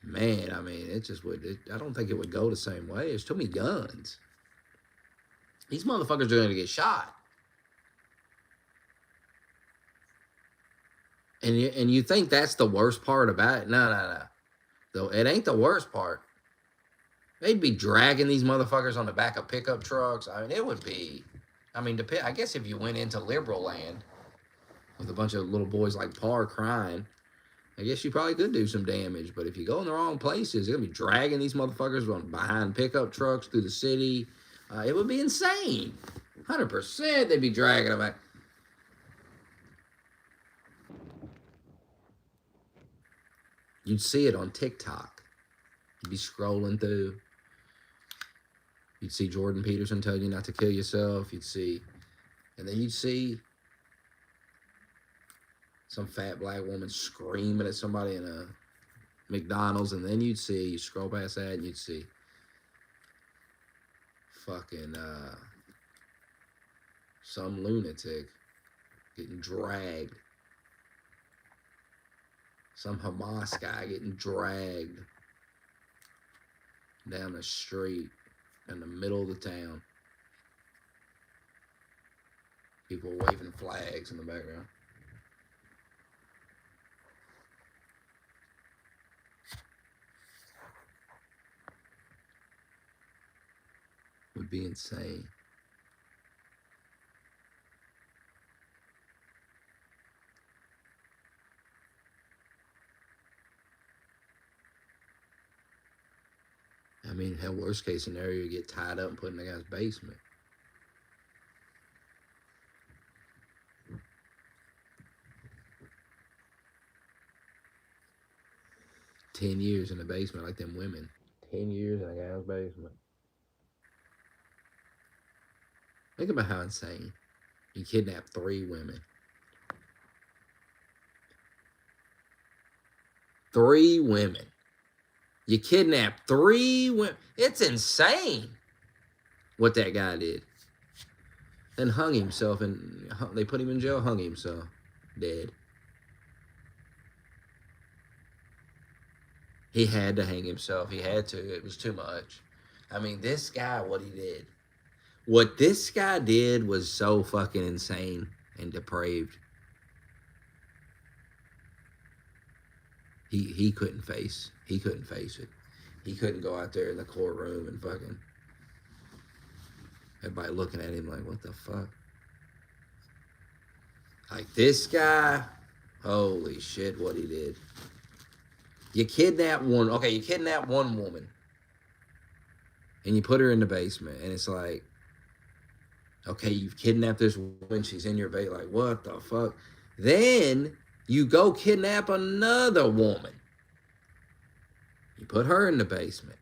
man, I mean, it just would. I don't think it would go the same way. There's too many guns. These motherfuckers are going to get shot. And you think that's the worst part about it? No. Though it ain't the worst part. They'd be dragging these motherfuckers on the back of pickup trucks. I mean, it would be. I mean, I guess if you went into liberal land with a bunch of little boys like Parr crying, I guess you probably could do some damage. But if you go in the wrong places, they're going to be dragging these motherfuckers behind pickup trucks through the city. It would be insane. 100% they'd be dragging them back. You'd see it on TikTok. You'd be scrolling through. You'd see Jordan Peterson telling you not to kill yourself. And then you'd see some fat black woman screaming at somebody in a McDonald's. And then you scroll past that and you'd see fucking some lunatic getting dragged. Some Hamas guy getting dragged down the street in the middle of the town. People waving flags in the background. Would be insane. I mean, hell, worst case scenario, you get tied up and put in the guy's basement. $10 years in the basement like them women. 10 years in a guy's basement. Think about how insane. You kidnapped 3 women. 3 women. You kidnapped 3 women. It's insane what that guy did. Then hung himself, and they put him in jail, hung himself, dead. He had to hang himself. He had to. It was too much. I mean, this guy, what this guy did was so fucking insane and depraved. He couldn't face it. He couldn't go out there in the courtroom and fucking everybody looking at him like, what the fuck? Like this guy, holy shit, what he did. You kidnap one woman and you put her in the basement, and it's like, okay, you've kidnapped this woman, she's in your bait, like, what the fuck? Then you go kidnap another woman. You put her in the basement.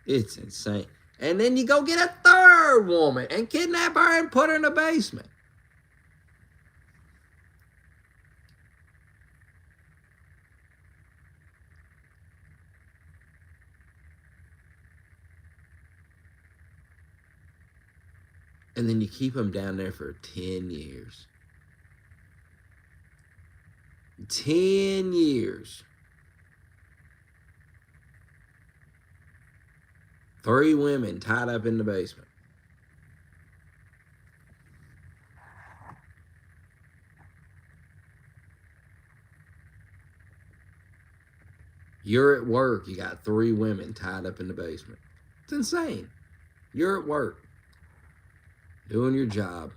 It's insane. And then you go get a third woman and kidnap her and put her in the basement. And then you keep them down there for 10 years. 10 years. 3 women tied up in the basement. You're at work. You got 3 women tied up in the basement. It's insane. You're at work doing your job.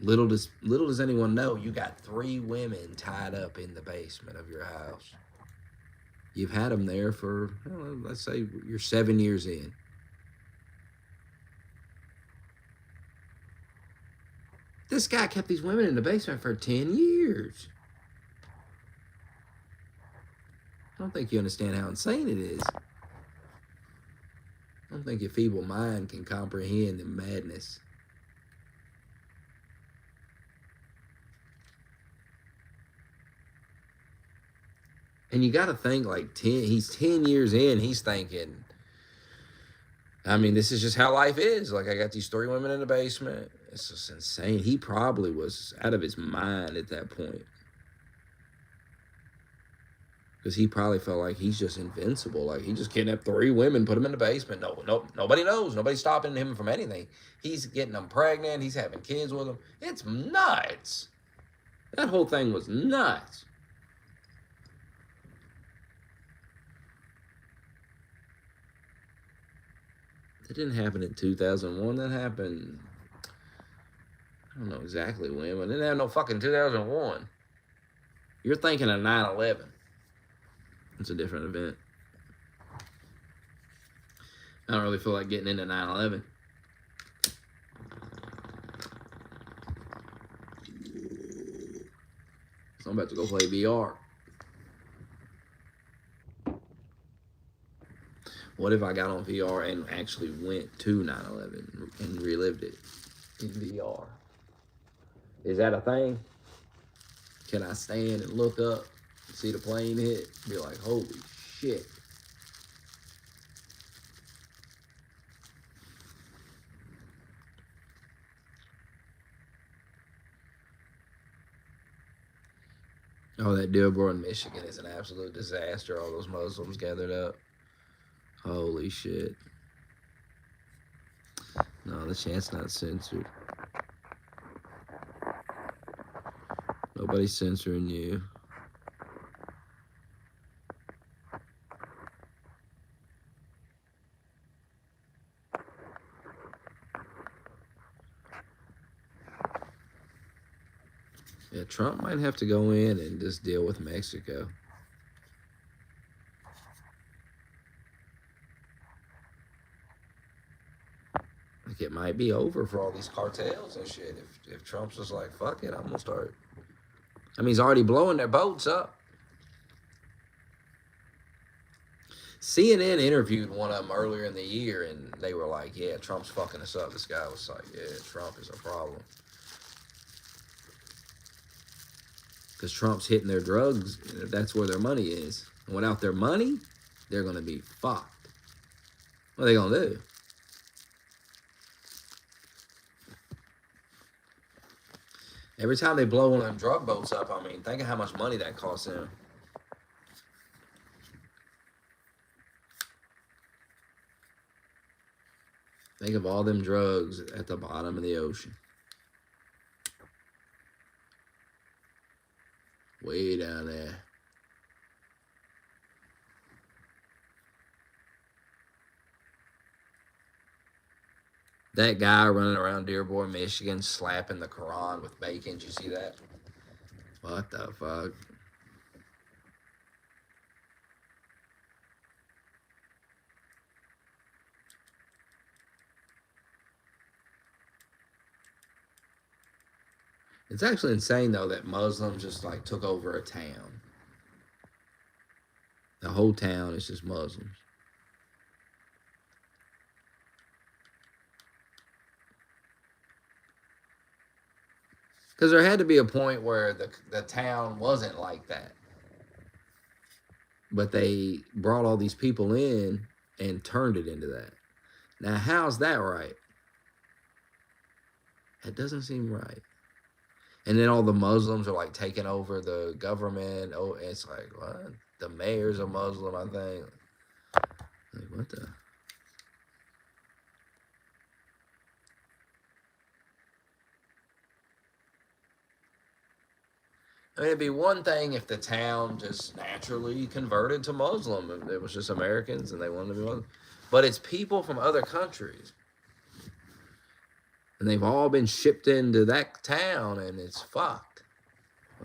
Little does anyone know you got 3 women tied up in the basement of your house. You've had them there for, well, let's say you're 7 years in. This guy kept these women in the basement for 10 years. I don't think you understand how insane it is. I don't think your feeble mind can comprehend the madness. And you got to think like he's 10 years in, he's thinking, I mean, this is just how life is. Like, I got these 3 women in the basement. It's just insane. He probably was out of his mind at that point. Because he probably felt like he's just invincible. Like, he just kidnapped 3 women, put them in the basement. Nobody knows. Nobody's stopping him from anything. He's getting them pregnant. He's having kids with them. It's nuts. That whole thing was nuts. That didn't happen in 2001. That happened, I don't know exactly when, but it didn't have no fucking 2001. You're thinking of 9/11. It's a different event. I don't really feel like getting into 9/11. So I'm about to go play VR. What if I got on VR and actually went to 9/11 and relived it in VR? Is that a thing? Can I stand and look up and see the plane hit? Be like, holy shit. Oh, that Dearborn, Michigan is an absolute disaster. All those Muslims gathered up. Holy shit. No, the chant's not censored. Nobody's censoring you. Yeah, Trump might have to go in and just deal with Mexico. Like, it might be over for all these cartels and shit. If Trump's just like, fuck it, I'm gonna start. I mean, he's already blowing their boats up. CNN interviewed one of them earlier in the year, and they were like, yeah, Trump's fucking us up. This guy was like, yeah, Trump is a problem. Because Trump's hitting their drugs. That's where their money is. And without their money, they're going to be fucked. What are they going to do? Every time they blow one of them drug boats up, I mean, think of how much money that costs them. Think of all them drugs at the bottom of the ocean. Way down there. That guy running around Dearborn, Michigan, slapping the Quran with bacon. Did you see that? What the fuck? It's actually insane, though, that Muslims just, like, took over a town. The whole town is just Muslims. Because there had to be a point where the town wasn't like that. But they brought all these people in and turned it into that. Now, how's that right? That doesn't seem right. And then all the Muslims are like taking over the government. Oh, it's like, what? The mayor's a Muslim, I think. Like, what the? I mean, it'd be one thing if the town just naturally converted to Muslim. And it was just Americans and they wanted to be Muslim. But it's people from other countries. And they've all been shipped into that town and it's fucked.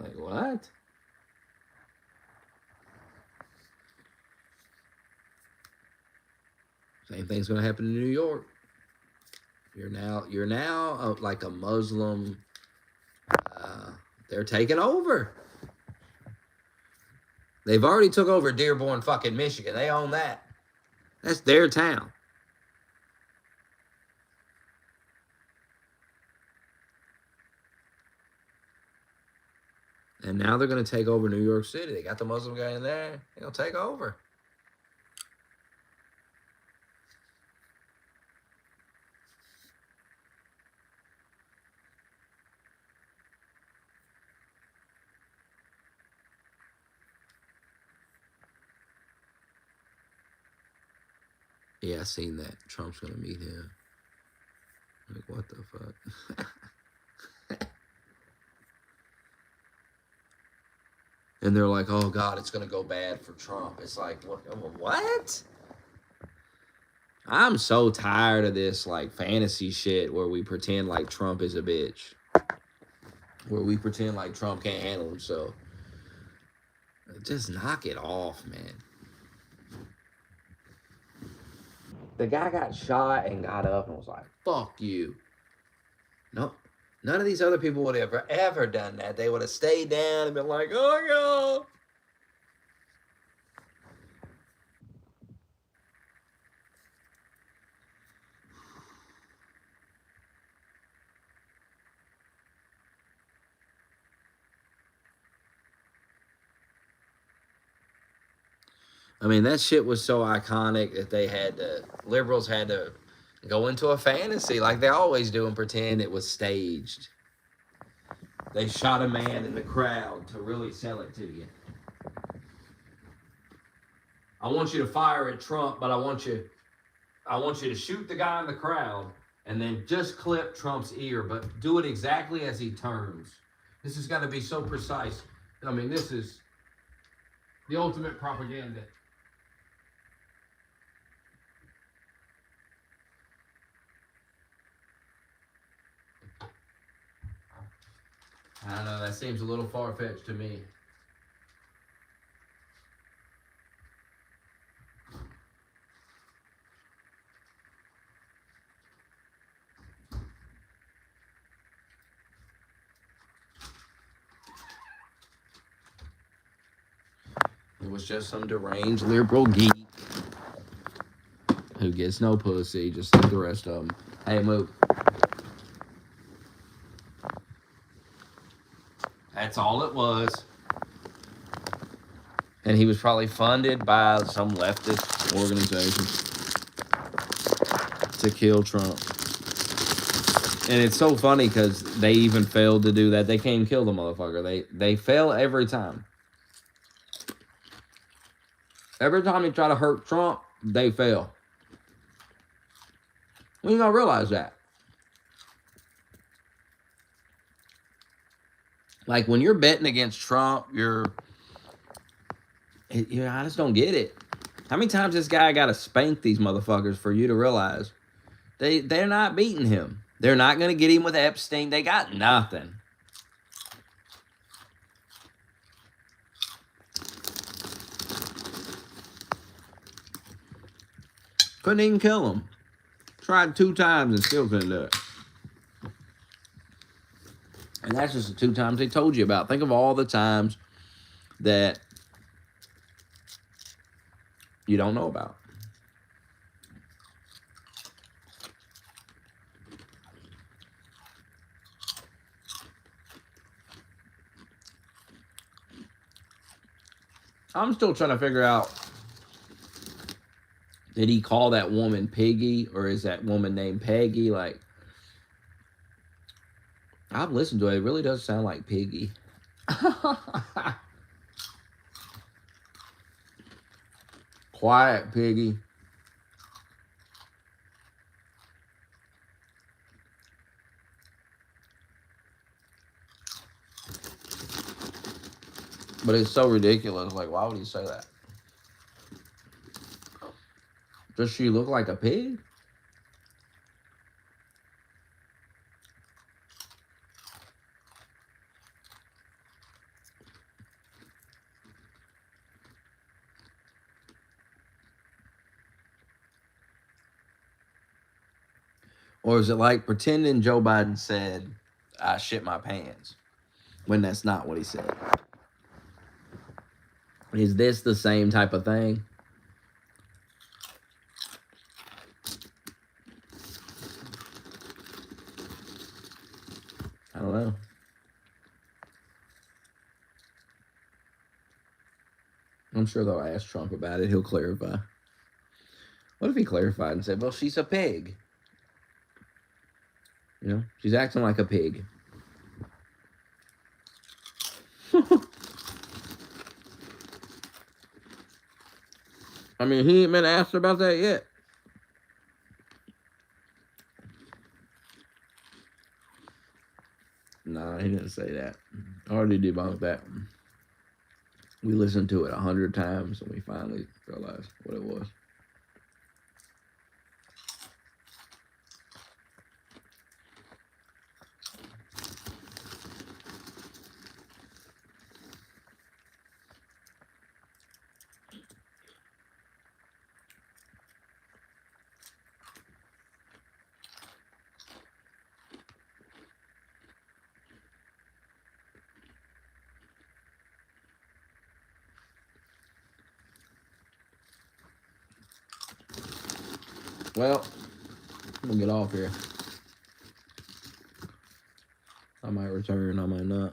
Like, what? Same thing's going to happen in New York. You're now like a Muslim. They're taking over. They've already took over Dearborn, fucking Michigan. They own that. That's their town. And now they're going to take over New York City. They got the Muslim guy in there. They're going to take over. Yeah, I seen that. Trump's going to meet him. Like, what the fuck? And they're like, oh, God, it's going to go bad for Trump. It's like, what? I'm so tired of this, like, fantasy shit where we pretend like Trump is a bitch. Where we pretend like Trump can't handle himself. Just knock it off, man. The guy got shot and got up and was like, fuck you. No, none of these other people would have ever done that. They would have stayed down and been like, oh, God. I mean, that shit was so iconic that liberals had to go into a fantasy like they always do and pretend it was staged. They shot a man in the crowd to really sell it to you. I want you to fire at Trump, but I want you to shoot the guy in the crowd and then just clip Trump's ear, but do it exactly as he turns. This has got to be so precise. I mean, this is the ultimate propaganda. I don't know, that seems a little far-fetched to me. It was just some deranged liberal geek who gets no pussy, just like the rest of them. Hey, move. That's all it was. And he was probably funded by some leftist organization to kill Trump. And it's so funny because they even failed to do that. They can't kill the motherfucker. They fail every time. Every time they try to hurt Trump, they fail. Well, you gotta realize that. Like, when you're betting against Trump, I just don't get it. How many times this guy got to spank these motherfuckers for you to realize they're not beating him? They're not going to get him with Epstein. They got nothing. Couldn't even kill him. Tried 2 times and still couldn't do it. And that's just the 2 times they told you about. Think of all the times that you don't know about. I'm still trying to figure out, did he call that woman Piggy, or is that woman named Peggy? Like, I've listened to it. It really does sound like Piggy. Quiet, Piggy. But it's so ridiculous. Like, why would he say that? Does she look like a pig? Or is it like pretending Joe Biden said, I shit my pants, when that's not what he said? Is this the same type of thing? I don't know. I'm sure they'll ask Trump about it. He'll clarify. What if he clarified and said, well, she's a pig? You know, she's acting like a pig. I mean, he ain't been asked about that yet. Nah, he didn't say that. I already debunked that. We listened to it 100 times and we finally realized what it was. Well, I'm gonna get off here. I might return, I might not.